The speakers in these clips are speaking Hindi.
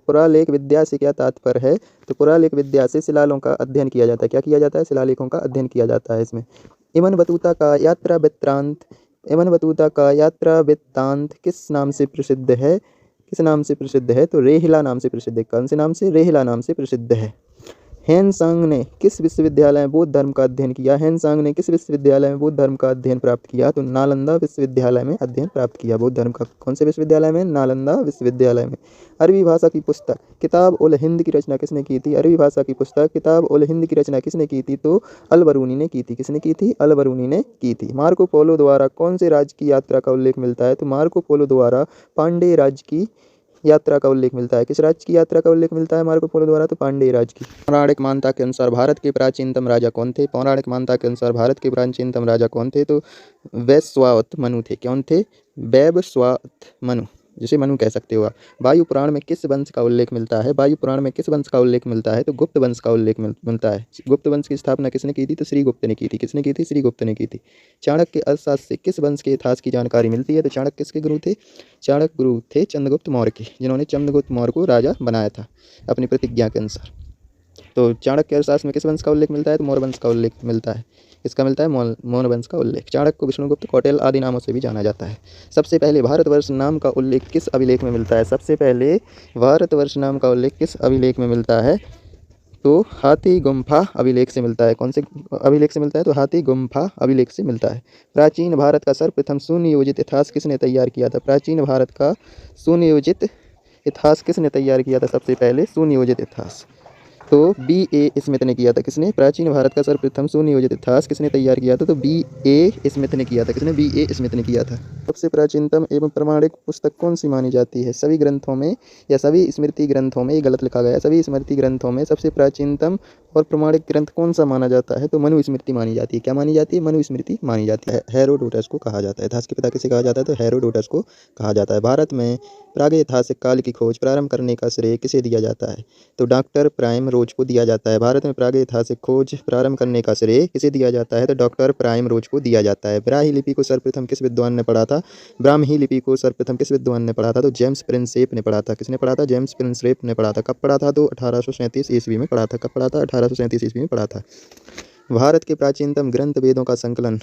पुरालेख विद्या से क्या तात्पर्य है? तो पुरालेख विद्या से शिलालेखों का अध्ययन किया जाता है। क्या किया जाता है? शिलालेखों का अध्ययन किया जाता है इसमें। इब्न बतूता का यात्रा वृत्तांत, इब्न बतूता का यात्रा वृत्तांत किस नाम से प्रसिद्ध है? किस नाम से प्रसिद्ध है? तो रेहिला नाम से प्रसिद्ध है। कौन से नाम से? रेहिला नाम से प्रसिद्ध है। हेनसांग ने किस विश्वविद्यालय में बौद्ध धर्म का अध्ययन किया? हेनसांग ने किस विश्वविद्यालय में बौद्ध धर्म का अध्ययन प्राप्त किया? तो नालंदा विश्वविद्यालय में अध्ययन प्राप्त किया बौद्ध धर्म का। कौन से विश्वविद्यालय में? नालंदा विश्वविद्यालय में। अरबी भाषा की पुस्तक किताब उल हिंद की रचना किसने की थी? अरबी भाषा की पुस्तक किताब उल हिंद की रचना किसने की थी? तो अल बरूनी ने की थी। किसने की थी? अल बरूनी ने की थी। मार्को पोलो द्वारा कौन से राज्य की यात्रा का उल्लेख मिलता है? तो मार्को पोलो द्वारा पांडे राज्य की यात्रा का उल्लेख मिलता है। किस राज्य की यात्रा का उल्लेख मिलता है मार्को पोलो द्वारा? तो पांडे राज्य की। पौराणिक मान्यता के अनुसार भारत के प्राचीनतम राजा कौन थे? पौराणिक मान्यता के अनुसार भारत के प्राचीनतम राजा कौन थे? तो वैवस्वत मनु थे। कौन थे? वैवस्वत मनु, जिसे मनु कह सकते हो आप। वायु पुराण में किस वंश का उल्लेख मिलता है? वायु पुराण में किस वंश का उल्लेख मिलता है? तो गुप्त वंश का उल्लेख मिलता है। गुप्त वंश की स्थापना किसने की थी? तो श्रीगुप्त ने की थी। किसने की थी? श्रीगुप्त ने की थी। चाणक्य के अर्थशास्त्र से किस वंश के इतिहास की जानकारी मिलती है? तो चाणक्य किसके गुरु थे? चाणक्य गुरु थे चंद्रगुप्त मौर्य के, जिन्होंने चंद्रगुप्त मौर्य को राजा बनाया था अपनी प्रतिज्ञा के अनुसार। तो चाणक्य के अर्थशास्त्र में किस वंश का उल्लेख मिलता है? तो मौर्य वंश का उल्लेख मिलता है। इसका मिलता है मौर्य वंश का उल्लेख। चाणक्य को विष्णुगुप्त, कौटिल्य आदि नामों से भी जाना जाता है। सबसे पहले भारतवर्ष नाम का उल्लेख किस अभिलेख में मिलता है? सबसे पहले भारतवर्ष नाम का उल्लेख किस अभिलेख में मिलता है? तो हाथी गुम्फा अभिलेख से मिलता है। कौन से अभिलेख से मिलता है? तो हाथी गुम्फा अभिलेख से मिलता है। प्राचीन भारत का सर्वप्रथम सुनियोजित इतिहास किसने तैयार किया था? प्राचीन भारत का सुनियोजित इतिहास किसने तैयार किया था? सबसे पहले सुनियोजित इतिहास तो B.A. स्मिथ ने किया था। किसने? प्राचीन भारत का सर्वप्रथम सुनियोजित इतिहास किसने तैयार किया था? तो B.A. स्मिथ ने किया था। किसने? B.A. स्मिथ ने किया था। सबसे प्राचीनतम एवं प्रमाणिक पुस्तक कौन सी मानी जाती है? सभी ग्रंथों में या सभी स्मृति ग्रंथों में, ये गलत लिखा गया है, सभी स्मृति ग्रंथों में सबसे प्राचीनतम और प्रमाणिक ग्रंथ कौन सा माना जाता है? तो मनुस्मृति मानी जाती है। क्या मानी जाती है? मनुस्मृति मानी जाती है। हेरोडोटस को कहा जाता है। इतिहास के पिता किसे कहा जाता है? तो हेरोडोटस को कहा जाता है। भारत में प्रागैतिहासिक काल की खोज प्रारंभ करने का श्रेय किसे दिया जाता है? तो डॉक्टर प्राइम रोज को दिया जाता है। भारत में प्रागैतिहासिक खोज प्रारंभ करने का श्रेय किसे दिया जाता है? तो डॉक्टर प्राइम रोज को दिया जाता है। ब्राह्मी लिपि को सर्वप्रथम किस विद्वान ने पढ़ा था? ब्राह्मी लिपि को सर्वप्रथम किस विद्वान ने पढ़ा था? तो जेम्स प्रिंसेप ने पढ़ा था। किसने पढ़ा था? जेम्स प्रिंसेप ने पढ़ा था। कब पढ़ा था? तो 1837 ईस्वी में पढ़ा था। कब पढ़ा था? 1837 ईस्वी में पढ़ा था। भारत के प्राचीनतम ग्रंथ वेदों का संकलन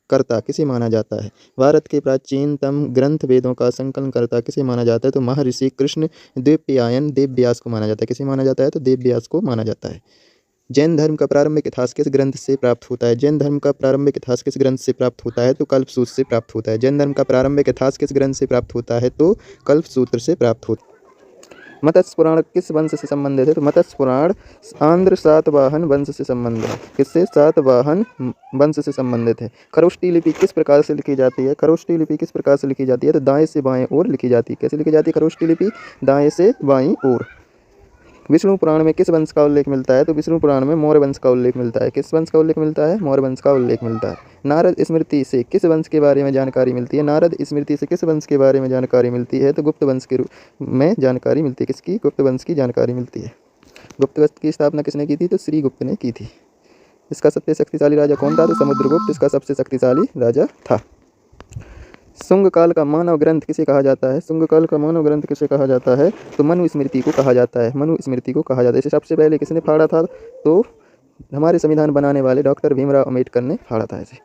कर्ता किसे माना जाता है? भारत के प्राचीनतम ग्रंथ वेदों का संकलन कर्ता किसे माना जाता है? तो महर्षि कृष्ण द्वैपायन देवव्यास को माना जाता है। किसे माना जाता है? तो देवव्यास को माना जाता है। जैन धर्म का प्रारंभिक इतिहास किस ग्रंथ से प्राप्त होता है? जैन धर्म का प्रारंभिक इतिहास किस ग्रंथ से प्राप्त होता है? तो कल्पसूत्र से प्राप्त होता है। जैन धर्म का प्रारंभिक इतिहास किस ग्रंथ से प्राप्त होता है? तो कल्पसूत्र से प्राप्त होता है। मत्स्य पुराण किस वंश से संबंधित है? तो मत्स्य पुराण आंध्र सातवाहन वंश से संबंधित है। किससे? सातवाहन वंश से संबंधित है। खरोष्टी लिपि किस प्रकार से लिखी जाती है? खरोष्टी लिपि किस प्रकार से लिखी जाती है? तो दाएं से बाएं ओर लिखी जाती है। कैसे लिखी जाती है खरोष्टी लिपि? दाएं से बाईं ओर। विष्णु पुराण में किस वंश का उल्लेख मिलता है? तो विष्णु पुराण में मौर्य वंश का उल्लेख मिलता है। किस वंश का उल्लेख मिलता है? मौर्य वंश का उल्लेख मिलता है। नारद स्मृति से किस वंश के बारे में जानकारी मिलती है? नारद स्मृति से किस वंश के बारे में जानकारी मिलती है? तो गुप्त वंश के रूप में जानकारी मिलती है। किसकी? गुप्त वंश की जानकारी मिलती है। गुप्त वंश की स्थापना किसने की थी? तो श्रीगुप्त ने की थी। इसका सबसे शक्तिशाली राजा कौन था? तो समुद्रगुप्त इसका सबसे शक्तिशाली राजा था। शुंग काल का मानव ग्रंथ किसे कहा जाता है? शुंग काल का मानव ग्रंथ किसे कहा जाता है? तो मनुस्मृति को कहा जाता है। मनुस्मृति को कहा जाता है। इसे सबसे पहले किसने फाड़ा था? तो हमारे संविधान बनाने वाले डॉक्टर भीमराव अम्बेडकर ने फाड़ा था इसे।